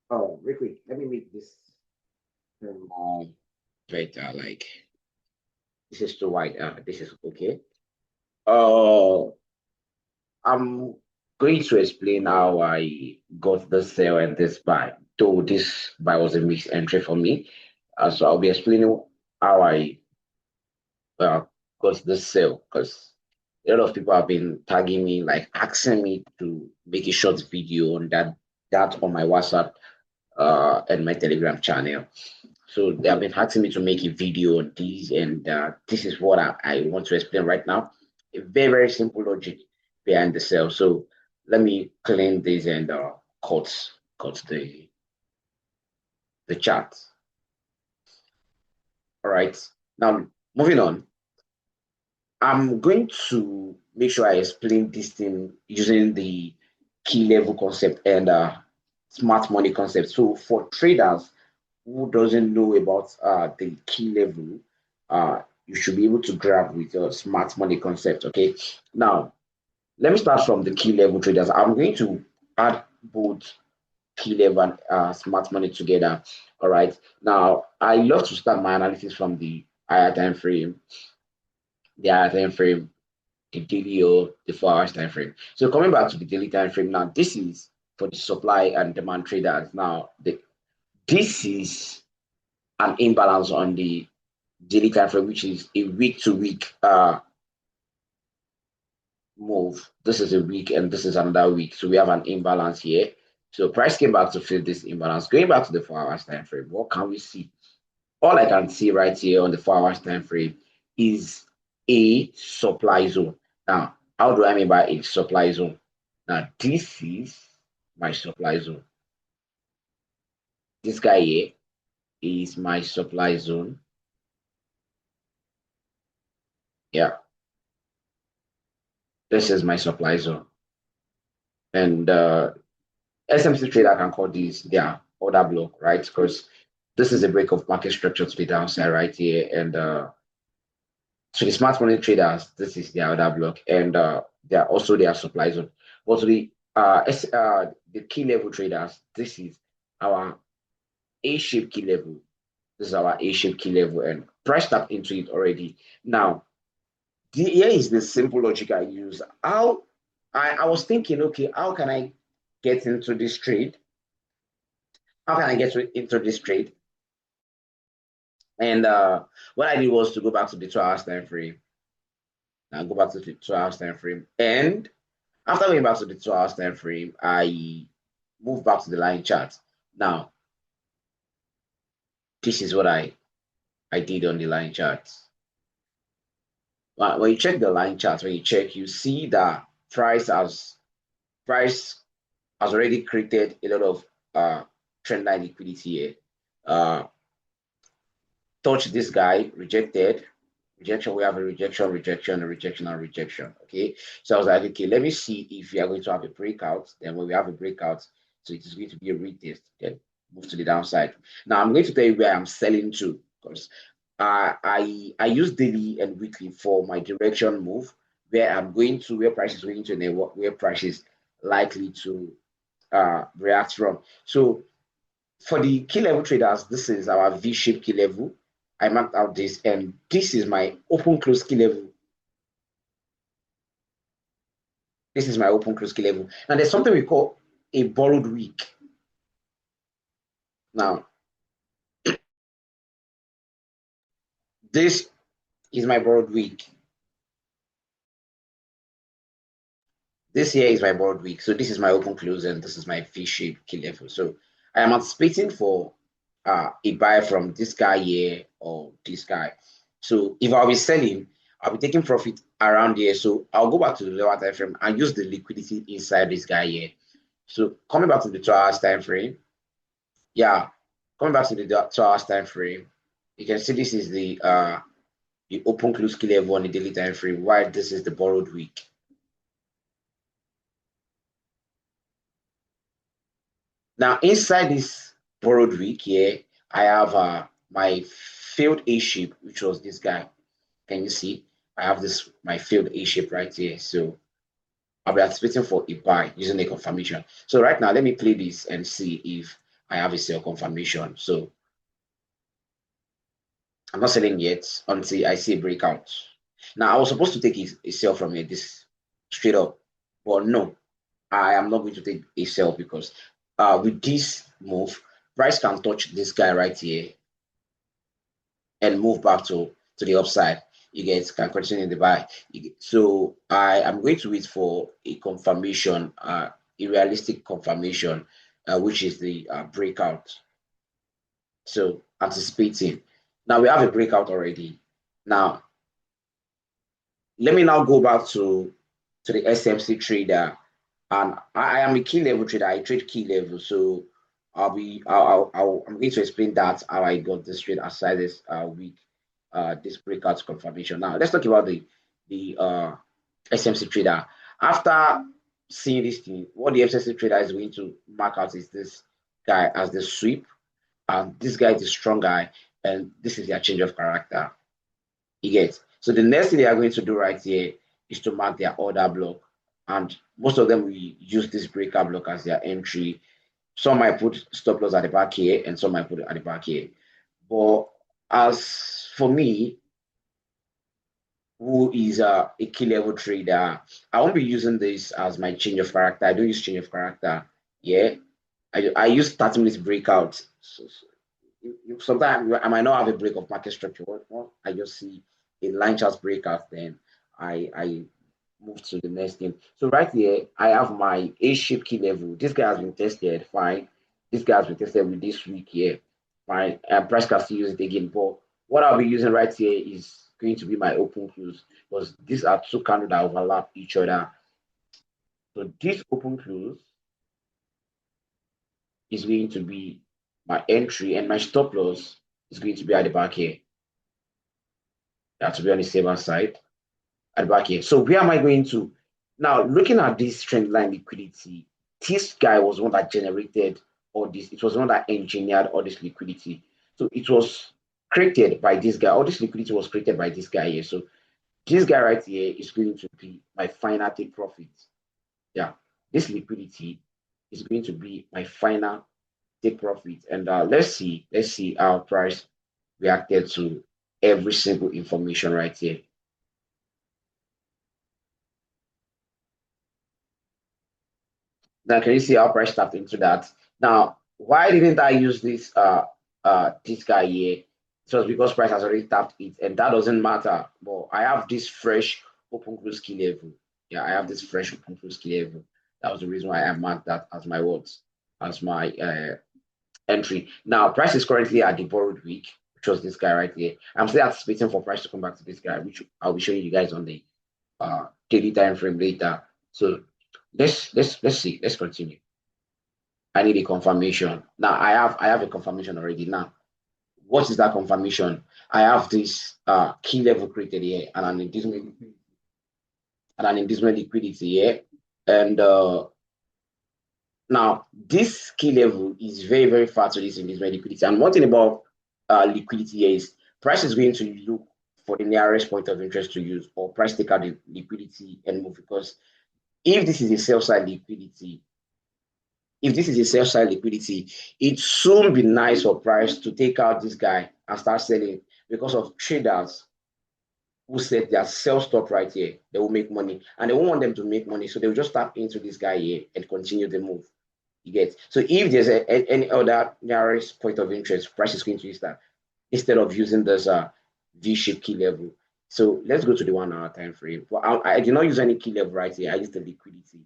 Oh, real quick, let me make this better. Like this is too wide. This is okay. Uh, I'm going to explain how I got this sell and this buy. Though this buy was a mixed entry for me, so I'll be explaining how I uh, got this sell because a lot of people have been tagging me, like asking me to make a short video on that on my WhatsApp and my Telegram channel. So they have been asking me to make a video on this, and this is what I want to explain right now. A very, very simple logic behind the sell. So let me clean this and cut the chart. All right. Now moving on. I'm going to make sure I explain this thing using the key level concept and smart money concept. So for traders who doesn't know about the key level, you should be able to grab with your smart money concept. Okay. Now let me start from the key level traders. I'm going to add both key level and smart money together. All right. Now I love to start my analysis from the higher time frame, the daily or the 4 hours time frame. So coming back to the daily time frame now, this is for the supply and demand traders. Now, this is an imbalance on the daily time frame, which is a week to week move. This is a week and this is another week. So we have an imbalance here. So price came back to fill this imbalance. Going back to the 4 hours time frame, what can we see? All I can see right here on the 4 hours time frame is a supply zone. Now, how do I mean by a supply zone? Now, this is my supply zone. This guy here is my supply zone. Yeah, this is my supply zone. And SMC trader can call this their order block, right? Because this is a break of market structure to the downside right here. And to the smart money traders, this is their order block. And they are also their supply zone. But to the key level traders, this is our A-shaped key level. This is our A-shaped key level, and price tapped into it already. Now, here is the simple logic I use. How I was thinking, okay, how can I get into this trade? How can I get into this trade? And what I did was to go back to the 2 hours time frame. Now go back to the 2 hours time frame. And after going back to the 2 hours time frame, I moved back to the line chart. Now, this is what I did on the line chart. When you check the line chart, when you check, you see that price has already created a lot of trend line liquidity here. Uh, touch this guy, rejected, rejection. We have a rejection, rejection, a rejection, and rejection. Okay, so I was like, okay, let me see if we are going to have a breakout. Then when we have a breakout, so it is going to be a retest. Then move to the downside. Now I'm going to tell you where I'm selling to because I use daily and weekly for my direction move, where I'm going to, where price is going to, and where price is likely to react from. So for the key level traders, this is our V-shaped key level. I marked out this, and this is my open close key level. This is my open close key level. Now there's something we call a borrowed week. Now, this is my borrowed week. This here is my borrowed week. So this is my open close, and this is my V-shaped key level. So I am anticipating for a buy from this guy here or this guy. So if I'll be selling, I'll be taking profit around here. So I'll go back to the lower time frame and use the liquidity inside this guy here. So coming back to the 2 hours time frame, yeah, coming back to the 2 hours time frame, you can see this is the open close key level on the daily time frame, while this is the borrowed week. Now inside this borrowed week here, I have my failed A shape, which was this guy. Can you see? I have this my failed A shape right here. So I'll be anticipating for a buy using a confirmation. So right now, let me play this and see if I have a sell confirmation. So I'm not selling yet until I see a breakout. Now, I was supposed to take a sell from here, this straight up, but no, I am not going to take a sell because with this move, price can touch this guy right here and move back to the upside. You guys can continue in the buy. So I am going to wait for a confirmation, a realistic confirmation, which is the breakout. So anticipating. Now we have a breakout already. Now let me now go back to the SMC trader, and I am a key level trader. I trade key level, so I'm going to explain that how I got this trade aside this week, this breakout confirmation. Now let's talk about the SMC trader. After seeing this thing, what the SMC trader is going to mark out is this guy as the sweep, and this guy is the strong guy, and this is their change of character. You get. So the next thing they are going to do right here is to mark their order block. And most of them will use this breaker block as their entry. Some might put stop loss at the back here, and some might put it at the back here. But as for me, who is a key level trader, I won't be using this as my change of character. I don't use change of character. Yeah. I use 30 minutes breakout. Sometimes I might not have a break of market structure. I just see a line chart breakout, then I move to the next thing. So right here, I have my A-shape key level. This guy has been tested, fine. This guy has been tested with this week here, fine. And price can still use it again. But what I'll be using right here is going to be my open close, because these are two candles that overlap each other. So this open close is going to be my entry, and my stop loss is going to be at the back here. That to be on the safer side at the back here. So where am I going to? Now, looking at this trend line liquidity, this guy was one that generated all this. It was one that engineered all this liquidity. So it was created by this guy. All this liquidity was created by this guy here. So this guy right here is going to be my final take profit. Yeah, this liquidity is going to be my final take profit. And let's see how price reacted to every single information right here. Now, can you see how price tapped into that? Now, why didn't I use this guy here? It was because price has already tapped it, and that doesn't matter. But I have this fresh open close key level. Yeah, I have this fresh open close key level. That was the reason why I marked that as my words, as my entry. Now, price is currently at the borrowed week, which was this guy right here. I'm still anticipating for price to come back to this guy, which I'll be showing you guys on the daily time frame later. So let's see. Let's continue. I need a confirmation. Now I have a confirmation already. Now, what is that confirmation? I have this key level created here and an inducement liquidity here. And now this key level is very, very far to this inducement liquidity. And one thing about liquidity here is price is going to look for the nearest point of interest to use, or price take out the liquidity and move, because if this is a sell side liquidity, it soon be nice for price to take out this guy and start selling, because of traders who set their sell stop right here. They will make money, and they won't want them to make money, so they will just tap into this guy here and continue the move. You get. So if there's any other nearest point of interest, price is going to use that instead of using this V-shaped key level. So let's go to the 1 hour time frame. Well, I did not use any key level right here. I used the liquidity.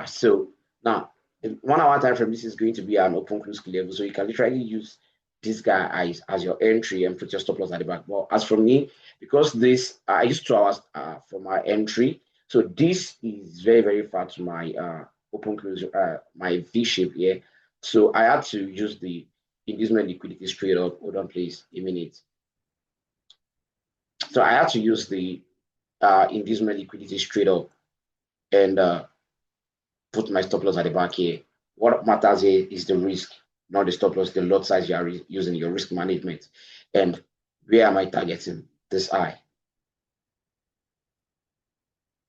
So now the 1 hour time frame, this is going to be an open close key level. So you can literally use this guy as your entry and put your stop loss at the back. Well, as for me, because this I used 2 hours for my entry, so this is very, very far to my open close, my V shape here. So I had to use the inducement liquidity straight up. Hold on, please, a minute. So I had to use the inducement liquidity straight up and put my stop loss at the back here. What matters here is the risk, not the stop loss, the lot size you are using, your risk management. And where am I targeting? This eye.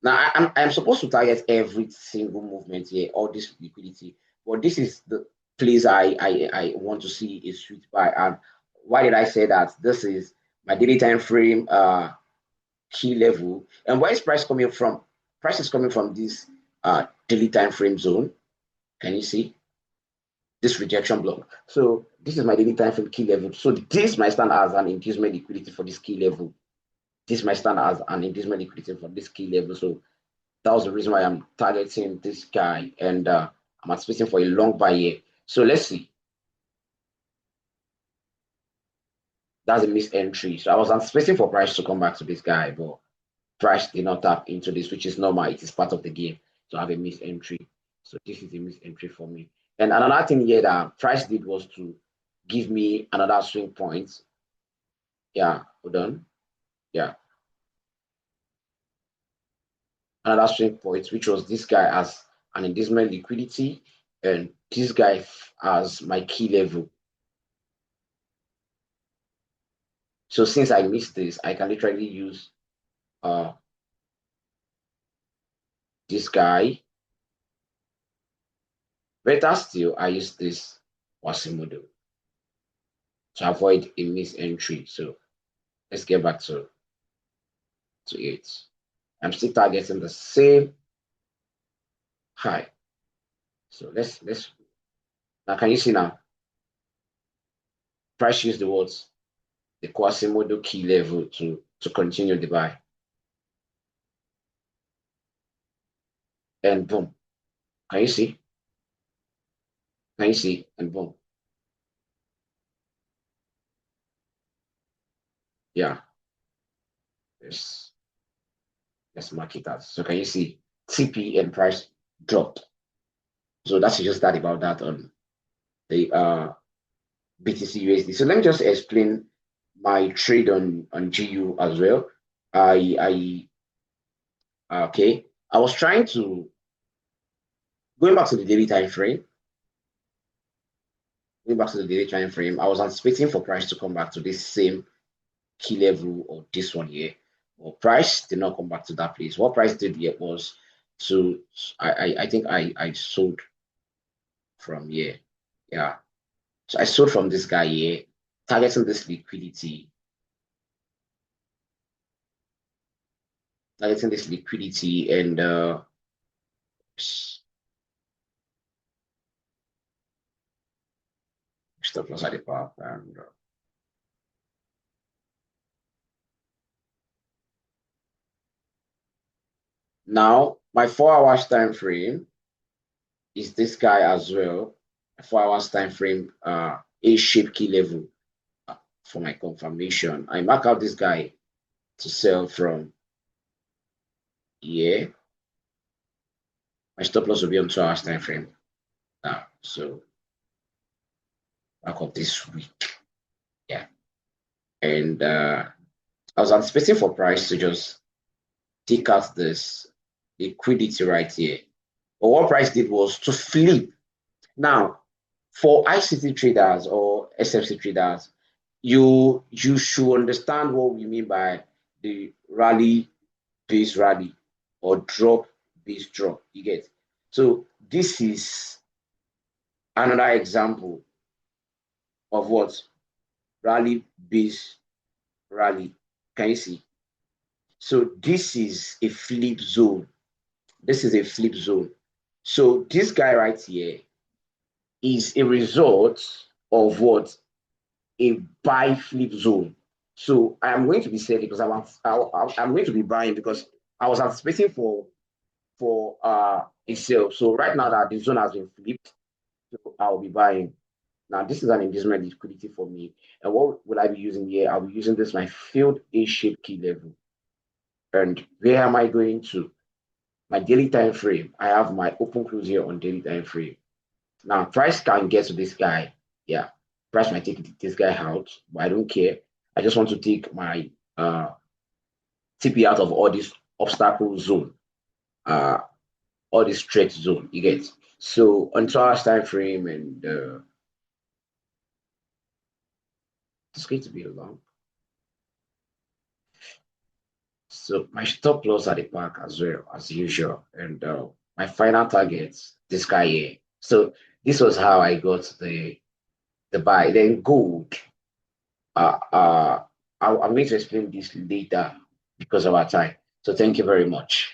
Now I'm supposed to target every single movement here, all this liquidity, but this is the place I want to see a sweet buy. And why did I say that? This is my daily time frame key level. And where is price coming from? Price is coming from this daily time frame zone. Can you see this rejection block? So this is my daily time frame key level. So this might stand as an inducement liquidity for this key level. This might stand as an inducement liquidity for this key level. So that was the reason why I'm targeting this guy, and I'm anticipating for a long buy here. So let's see. That's a missed entry. So I was anticipating for price to come back to this guy, but price did not tap into this, which is normal. It is part of the game to have a missed entry. So this is a missed entry for me. And another thing here that price did was to give me another swing point. Yeah, hold on. Yeah, another swing point, which was this guy as an inducement liquidity, and this guy as my key level. So since I missed this, I can literally use uh, this guy. Better still, I use this Quasimodo to avoid a missed entry. So let's get back to it. I'm still targeting the same high. So let's now can you see now? Price use the words the Quasimodo key level to continue the buy. And boom. Can you see? Can you see? And boom. Yeah. Let's mark it as. So can you see? TP and price dropped. So that's just that about that on the BTC USD. So let me just explain my trade on GU as well. Okay. I was trying to going back to the daily time frame. Going back to the daily time frame, I was anticipating for price to come back to this same key level or this one here. Well, price did not come back to that place. What price did here was to I think I sold from here. Yeah. So I sold from this guy here, targeting this liquidity, and stop loss at the power and now my 4 hours time frame is this guy as well. 4 hours time frame, A shape key level for my confirmation. I mark out this guy to sell from here. My stop loss will be on 2 hours time frame now. So back up this week. Yeah. And I was anticipating for price to just take out this liquidity right here. But what price did was to flip. Now, for ICT traders or SFC traders, you should understand what we mean by the rally based rally or drop based drop. You get? So this is another example of what rally based rally. Can you see? So this is a flip zone. This is a flip zone. So this guy right here is a result of what? A buy flip zone. So I'm going to be selling because I'm going to be buying because I was anticipating for a sale. So right now that the zone has been flipped, so I'll be buying. Now this is an investment liquidity for me. And what will I be using here? I'll be using this my failed A-shaped key level. And where am I going to? My daily time frame. I have my open close here on daily time frame. Now price can get to this guy. Yeah, price might take this guy out, but I don't care. I just want to take my TP out of all this obstacle zone, all this stretch zone. You get so on 2 hours time frame, and it's going to be a long. So my stop loss at the back as well as usual, and my final targets this guy here. So this was how I got the buy. Then gold. Uh, uh, I'm going to explain this later because of our time. So thank you very much.